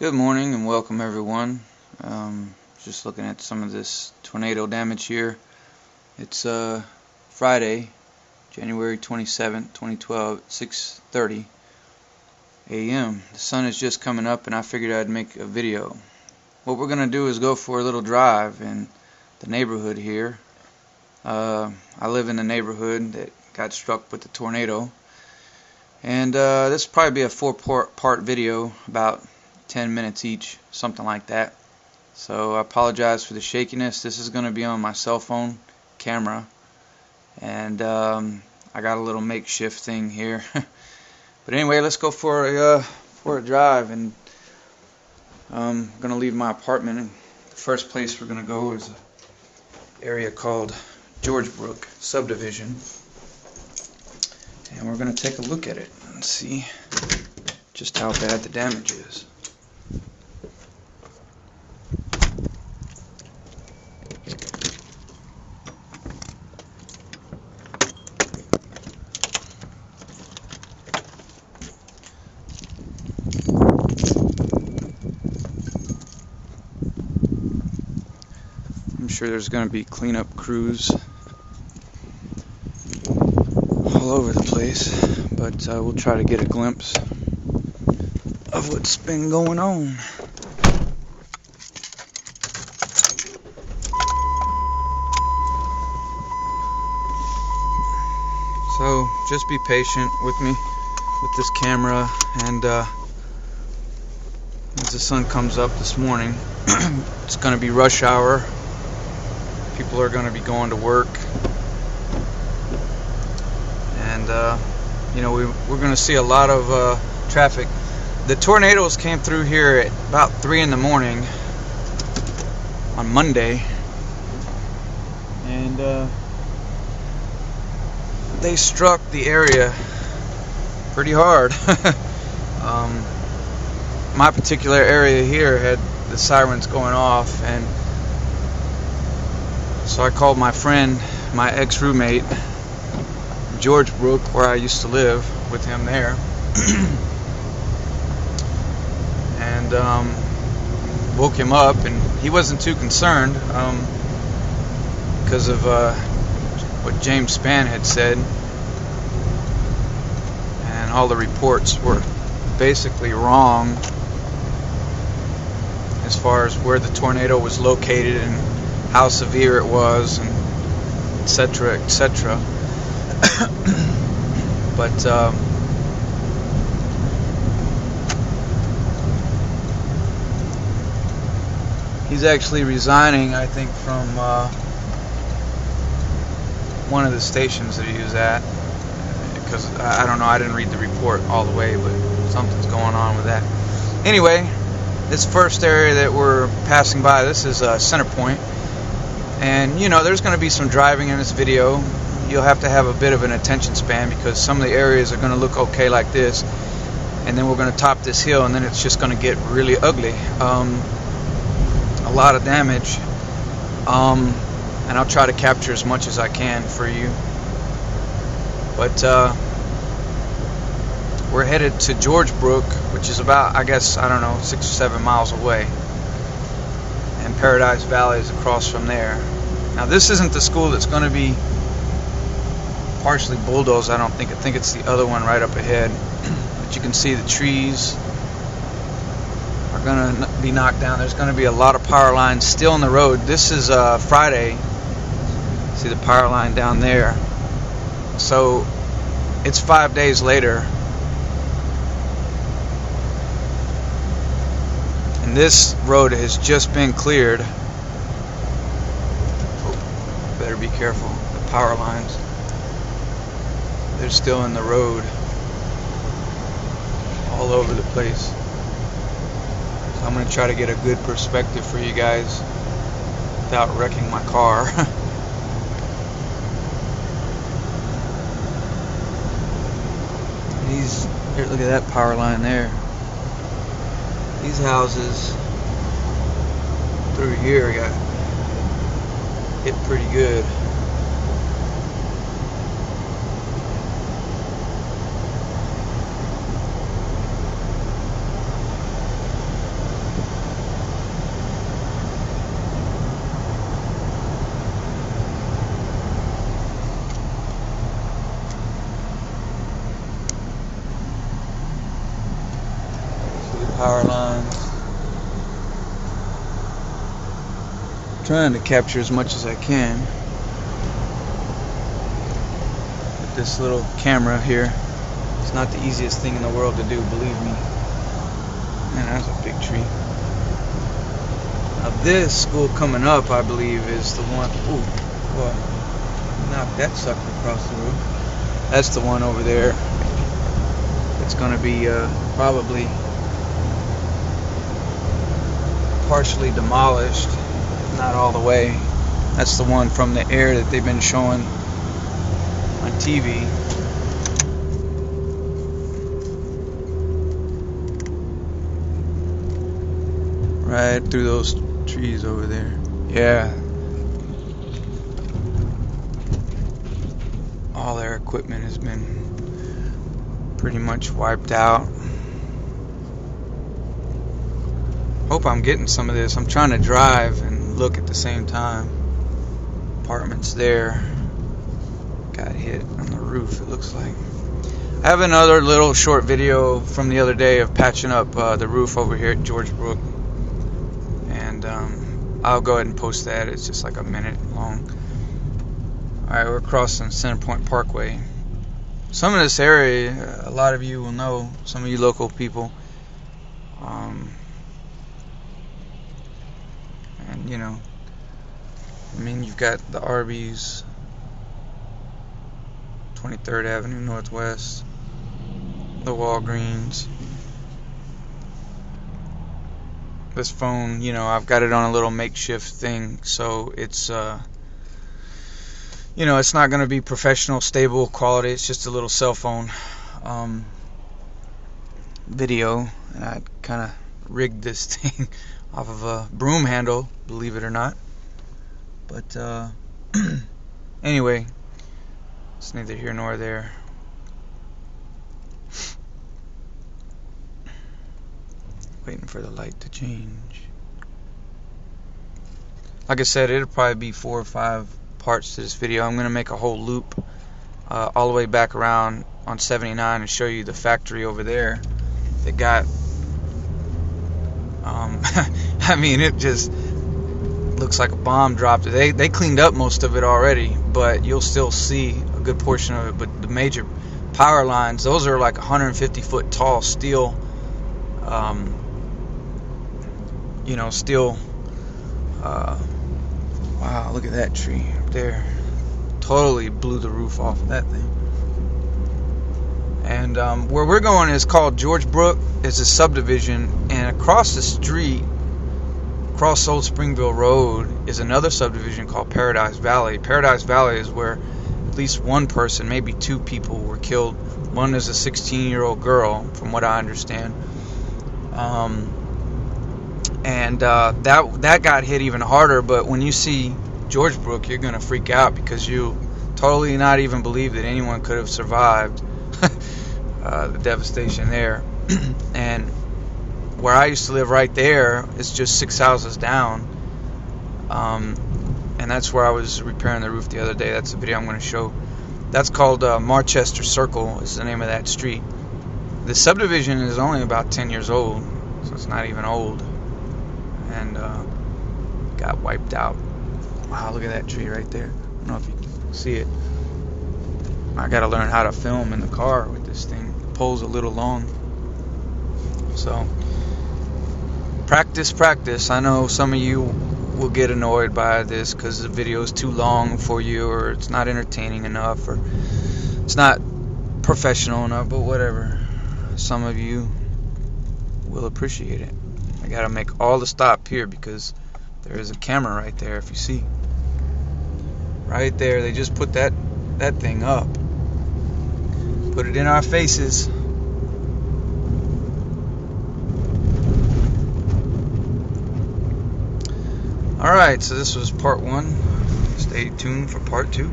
Good morning and welcome everyone. Just looking at some of this tornado damage here. It's Friday, January 27th, 2012 at 6:30 a.m. The sun is just coming up and I figured I'd make a video. What we're going to do is go for a little drive in the neighborhood here. I live in the neighborhood that got struck with the tornado. And this will probably be a four-part video, about 10 minutes each, something like that. So I apologize for the shakiness. This is going to be on my cell phone camera, and I got a little makeshift thing here. But anyway, let's go for a drive, and I'm going to leave my apartment. And the first place we're going to go is an area called George Brook subdivision, and we're going to take a look at it and see just how bad the damage is. I'm sure there's going to be cleanup crews all over the place, but we'll try to get a glimpse of what's been going on. So just be patient with me with this camera, and as the sun comes up this morning, it's going to be rush hour. People are going to be going to work, and we're going to see a lot of traffic. The tornadoes came through here at about 3 in the morning on Monday, and they struck the area pretty hard. My particular area here had the sirens going off, and so I called my friend, my ex-roommate, George Brook, where I used to live with him there, and woke him up, and he wasn't too concerned because of what James Spann had said, and all the reports were basically wrong as far as where the tornado was located and how severe it was, and etc., etc. But he's actually resigning, I think, from one of the stations that he was at, because I don't know, I didn't read the report all the way, but something's going on with that. Anyway, this first area that we're passing by, this is Center Point. And there's going to be some driving in this video. You'll have to have a bit of an attention span, because some of the areas are going to look okay like this, and then we're going to top this hill, and then it's just going to get really ugly. A lot of damage, and I'll try to capture as much as I can for you. But we're headed to George Brook, which is about, I guess, 6 or 7 miles away. And Paradise Valley is across from there. Now, this isn't the school that's going to be partially bulldozed, I don't think. I think it's the other one right up ahead. But you can see the trees are going to be knocked down. There's going to be a lot of power lines still on the road. This is Friday. See the power line down there. So it's 5 days later, and this road has just been cleared. Oh, better be careful. The power lines, they're still in the road all over the place. So I'm going to try to get a good perspective for you guys without wrecking my car. Here, look at that power line there. These houses through here got hit pretty good. power lines. Trying to capture as much as I can with this little camera here. It's not the easiest thing in the world to do, believe me. Man, that's a big tree. Now this school coming up, I believe, is the one. Ooh, well, knock that sucker across the roof. That's the one over there. It's going to be probably partially demolished, not all the way. That's the one from the air that they've been showing on TV. Right through those trees over there. Yeah. All their equipment has been pretty much wiped out. Hope I'm getting some of this. I'm trying to drive and look at the same time. Apartments there. Got hit on the roof, it looks like. I have another little short video from the other day of patching up the roof over here at George Brook. And I'll go ahead and post that. It's just like a minute long. Alright, we're crossing Centerpoint Parkway. Some of this area, a lot of you will know, some of you local people. And you know, I mean, you've got the Arby's, 23rd Avenue Northwest, the Walgreens. This phone, you know, I've got it on a little makeshift thing, so it's you know, it's not going to be professional, stable quality. It's just a little cell phone video, and I kind of rigged this thing off of a broom handle, believe it or not. But anyway, it's neither here nor there. Waiting for the light to change. Like I said, it'll probably be 4 or 5 parts to this video. I'm going to make a whole loop all the way back around on 79 and show you the factory over there that got I mean, it just looks like a bomb dropped. They cleaned up most of it already, but you'll still see a good portion of it. But the major power lines, those are like 150 foot tall steel, you know, steel. Wow, look at that tree up there. Totally blew the roof off of that thing. And where we're going is called George Brook. It's a subdivision, and across the street, across Old Springville Road, is another subdivision called Paradise Valley. Paradise Valley is where at least one person, maybe 2 people, were killed. One is a 16-year-old girl, from what I understand. That got hit even harder. But when you see George Brook, you're gonna freak out because you totally not even believe that anyone could have survived the devastation there. And where I used to live right there, it's just 6 houses down, and that's where I was repairing the roof the other day. That's the video I'm going to show. That's called Marchester Circle is the name of that street. The subdivision is only about 10 years old, so it's not even old, and got wiped out. Wow, look at that tree right there. I don't know if you can see it. I got to learn how to film in the car with this thing. The pole's a little long. So, practice. I know some of you will get annoyed by this because the video is too long for you, or it's not entertaining enough, or it's not professional enough, but whatever. Some of you will appreciate it. I got to make all the stop here because there is a camera right there, if you see. Right there, they just put that thing up. Put it in our faces. Alright, so this was part 1. Stay tuned for part 2.